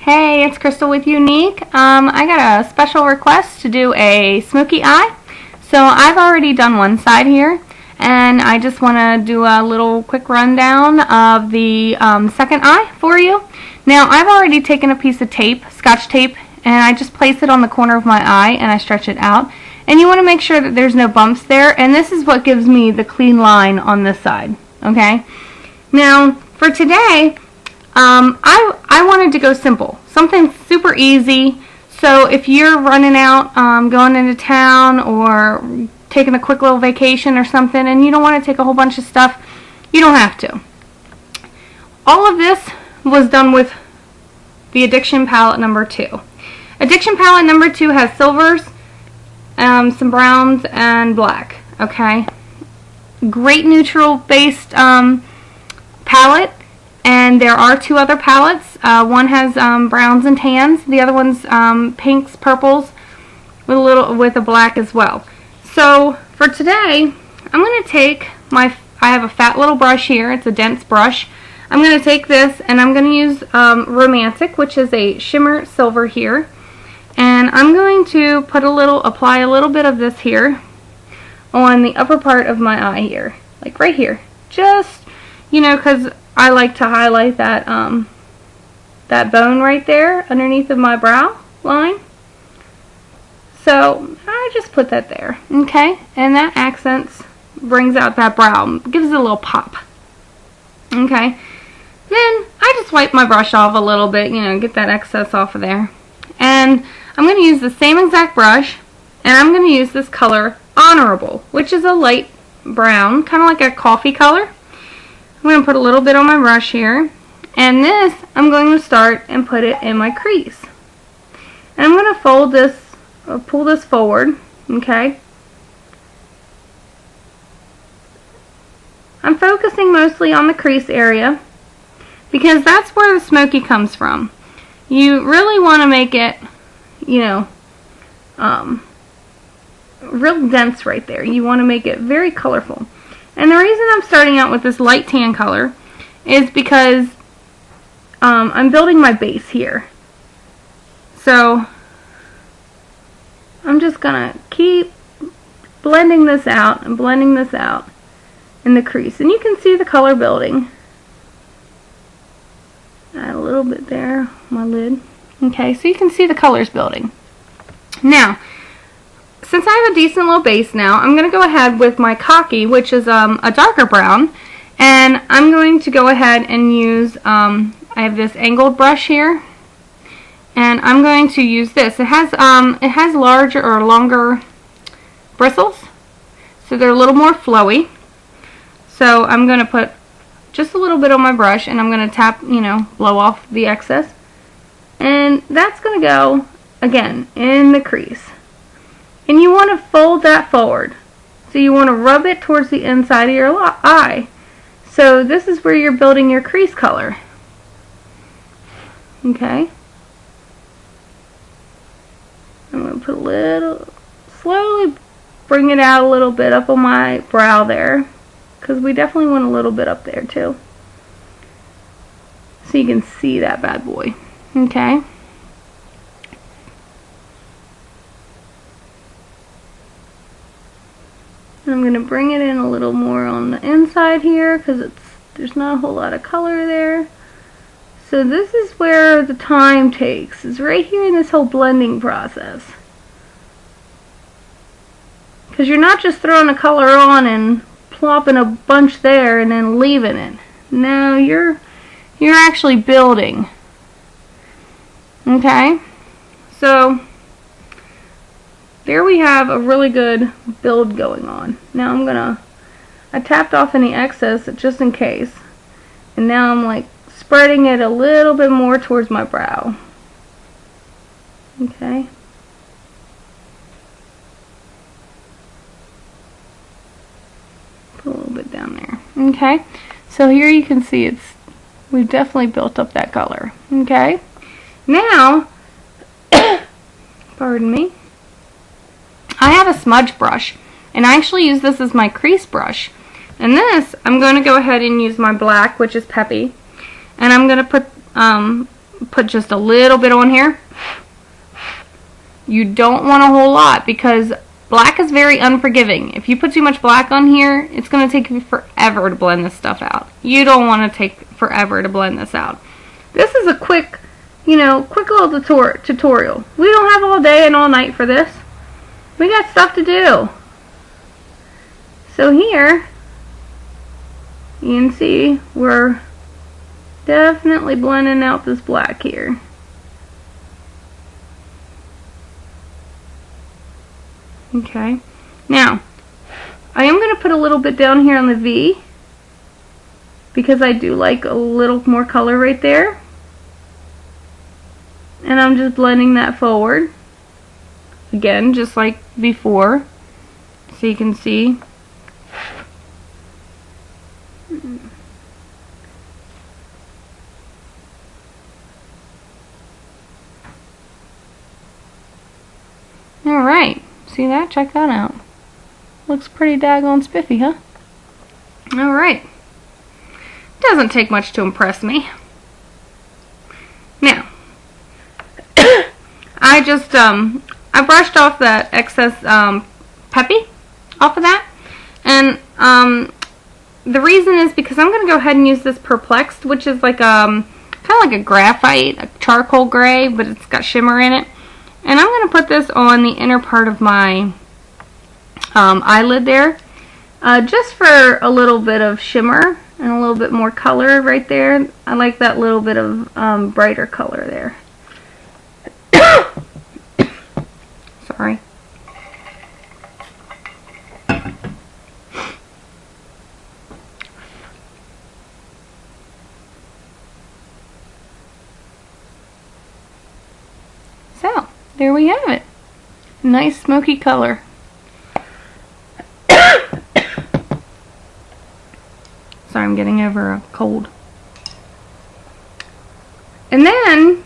Hey, it's Crystal with Younique. I got a special request to do a smoky eye. So I've already done one side here, and I just want to do a little quick rundown of the second eye for you. Now, I've already taken a piece of tape, scotch tape, and I just place it on the corner of my eye and I stretch it out. And you want to make sure that there's no bumps there, and this is what gives me the clean line on this side, okay? Now, for today, I wanted to go simple, something super easy. So if you're running out, going into town or taking a quick little vacation or something and you don't want to take a whole bunch of stuff, you don't have to. All of this was done with the Addiction palette number 2. Addiction palette number 2 has silvers, some browns, and black, okay? Great neutral based palette. And there are 2 other palettes. One has browns and tans. The other one's pinks, purples, with a black as well. So for today, I'm going to take I have a fat little brush here. It's a dense brush. I'm going to take this and I'm going to use Romantic, which is a shimmer silver here. And I'm going to apply a little bit of this here on the upper part of my eye here, like right here. Just, because I like to highlight that that bone right there underneath of my brow line. So I just put that there, okay? And that accents, brings out that brow, gives it a little pop, okay? Then I just wipe my brush off a little bit, get that excess off of there. And I'm going to use the same exact brush, and I'm going to use this color Honorable, which is a light brown, kind of like a coffee color. I'm going to put a little bit on my brush here, and this I'm going to start and put it in my crease. And I'm going to fold this, or pull this forward, okay? I'm focusing mostly on the crease area because that's where the smoky comes from. You really want to make it, real dense right there. You want to make it very colorful. And the reason I'm starting out with this light tan color is because I'm building my base here. So I'm just going to keep blending this out and blending this out in the crease. And you can see the color building. Add a little bit there, my lid. Okay, so you can see the colors building. Now, since I have a decent little base now, I'm going to go ahead with my Cocky, which is a darker brown, and I'm going to go ahead and use, I have this angled brush here, and I'm going to use this. It has larger or longer bristles, so they're a little more flowy. So I'm going to put just a little bit on my brush, and I'm going to tap, blow off the excess, and that's going to go, again, in the crease. And you want to fold that forward. So you want to rub it towards the inside of your eye. So this is where you're building your crease color. Okay. I'm going to put a little, slowly bring it out a little bit up on my brow there. Because we definitely want a little bit up there too. So you can see that bad boy. Okay. I'm going to bring it in a little more on the inside here because there's not a whole lot of color there. So this is where the time takes, is right here in this whole blending process. Because you're not just throwing a color on and plopping a bunch there and then leaving it. No, you're actually building. Okay? So there we have a really good build going on. Now I tapped off any excess just in case. And now I'm like spreading it a little bit more towards my brow. Okay. Put a little bit down there. Okay. So here you can see we've definitely built up that color. Okay. Now, pardon me. I have a smudge brush, and I actually use this as my crease brush. And this, I'm going to go ahead and use my black, which is Peppy, and I'm going to put just a little bit on here. You don't want a whole lot because black is very unforgiving. If you put too much black on here, it's going to take you forever to blend this stuff out. You don't want to take forever to blend this out. This is a quick, quick little tutorial. We don't have all day and all night for this. We got stuff to do. So here, you can see we're definitely blending out this black here. Okay, now I am going to put a little bit down here on the V because I do like a little more color right there. And I'm just blending that forward. Again, just like before, so you can see. Alright, see that? Check that out. Looks pretty daggone spiffy, huh? Alright. Doesn't take much to impress me. Now, I just, I brushed off that excess Peppy off of that. And the reason is because I'm going to go ahead and use this Perplexed, which is like kind of like a graphite, a charcoal gray, but it's got shimmer in it. And I'm going to put this on the inner part of my eyelid there, just for a little bit of shimmer and a little bit more color right there. I like that little bit of brighter color there. Sorry. So, there we have it. Nice smoky color. Sorry, I'm getting over a cold. And then,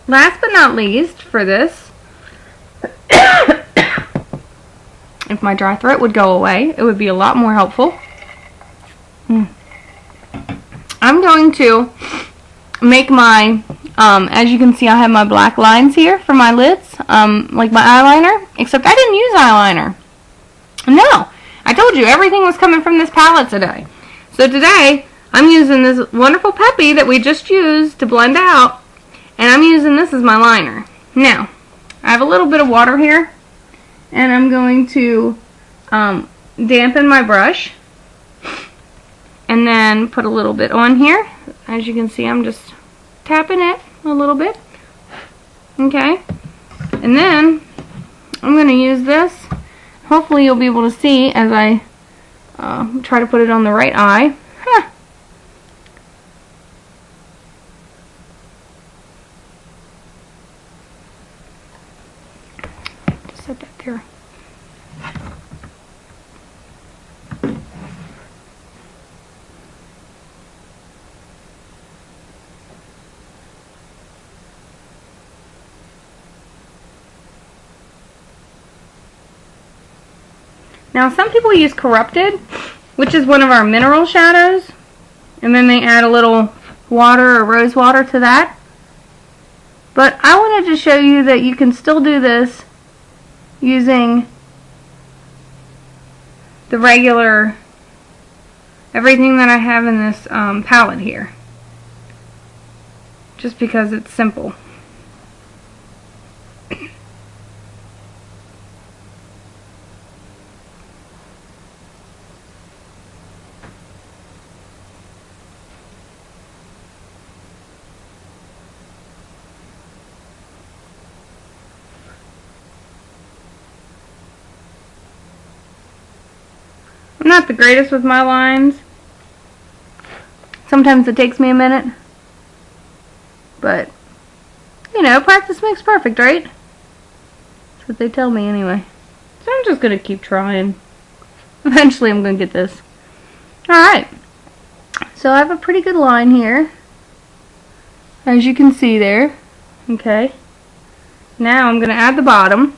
last but not least for this, if my dry throat would go away, it would be a lot more helpful. I'm going to make my, as you can see, I have my black lines here for my lids, like my eyeliner, except I didn't use eyeliner. No, I told you everything was coming from this palette today. So today, I'm using this wonderful Peppy that we just used to blend out, and I'm using this as my liner. Now, I have a little bit of water here, and I'm going to dampen my brush, and then put a little bit on here. As you can see, I'm just tapping it a little bit. Okay, and then I'm going to use this. Hopefully you'll be able to see as I try to put it on the right eye. Huh. Just set that there. Now, some people use Corrupted, which is one of our mineral shadows, and then they add a little water or rose water to that. But I wanted to show you that you can still do this using the regular, everything that I have in this palette here, just because it's simple. I'm not the greatest with my lines. Sometimes it takes me a minute. But, you know, practice makes perfect, right? That's what they tell me anyway. So I'm just going to keep trying. Eventually I'm going to get this. Alright. So I have a pretty good line here, as you can see there. Okay. Now I'm going to add the bottom.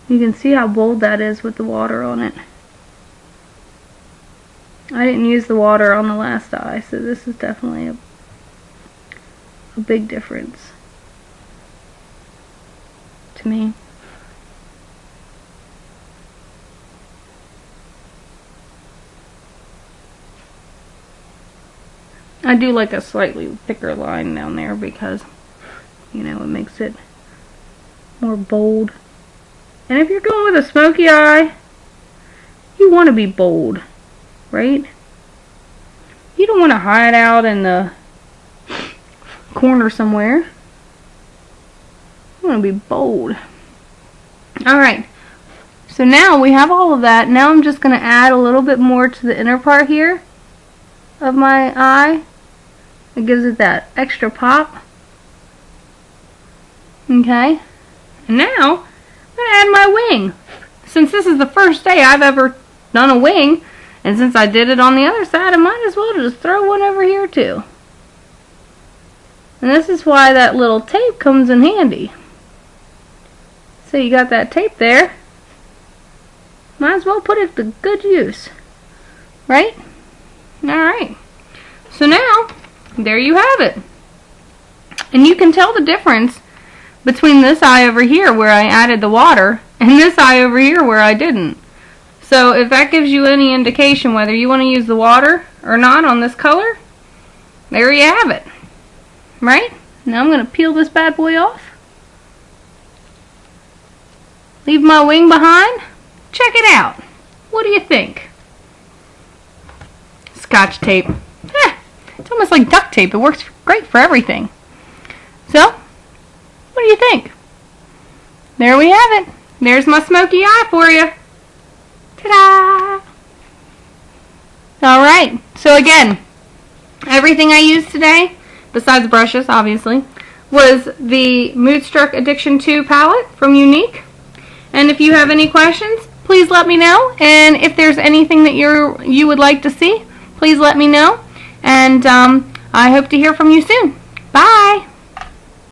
You can see how bold that is with the water on it. I didn't use the water on the last eye, so this is definitely a big difference to me. I do like a slightly thicker line down there because, you know, it makes it more bold. And if you're going with a smoky eye, you want to be bold, right? You don't want to hide out in the corner somewhere. You want to be bold. Alright, so now we have all of that. Now I'm just going to add a little bit more to the inner part here of my eye. It gives it that extra pop. Okay, and now I'm going to add my wing. Since this is the first day I've ever done a wing, and since I did it on the other side, I might as well just throw one over here too. And this is why that little tape comes in handy. So you got that tape there. Might as well put it to good use. Right? Alright. So now, there you have it. And you can tell the difference between this eye over here where I added the water and this eye over here where I didn't. So if that gives you any indication whether you want to use the water or not on this color, there you have it. Right? Now I'm going to peel this bad boy off. Leave my wing behind. Check it out. What do you think? Scotch tape. It's almost like duct tape. It works great for everything. So, what do you think? There we have it. There's my smoky eye for you. Ta-da! Alright, so again, everything I used today, besides brushes, obviously, was the Moodstruck Addiction 2 palette from Younique. And if you have any questions, please let me know. And if there's anything that you would like to see, please let me know. And I hope to hear from you soon. Bye!